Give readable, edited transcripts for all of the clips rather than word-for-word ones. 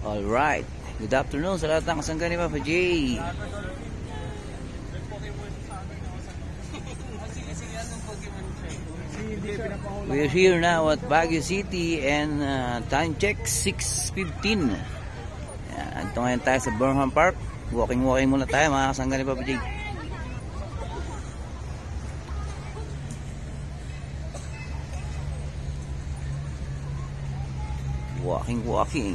Alright, good afternoon sa lahat ng kasangga ni Papa J. We are here now at Baguio City and time check 6:15. Ito ngayon tayo sa Burnham Park. Walking muna tayo mga kasangga ni Papa J. Walking.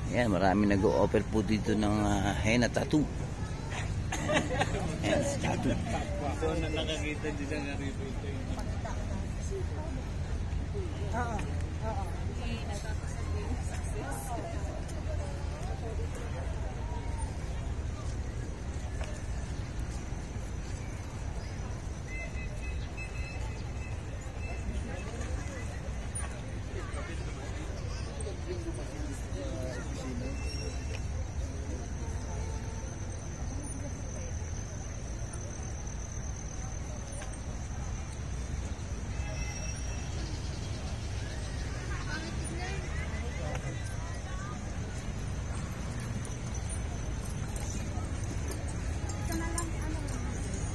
Ayan, marami nag-o-offer po dito ng henna tattoo. Henna tattoo. So, nakakita dito sa garito ito.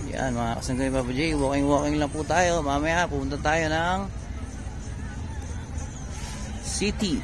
Yan mga kasangga ni Papa J, walking lang po tayo. Mamaya pupunta tayo ng City.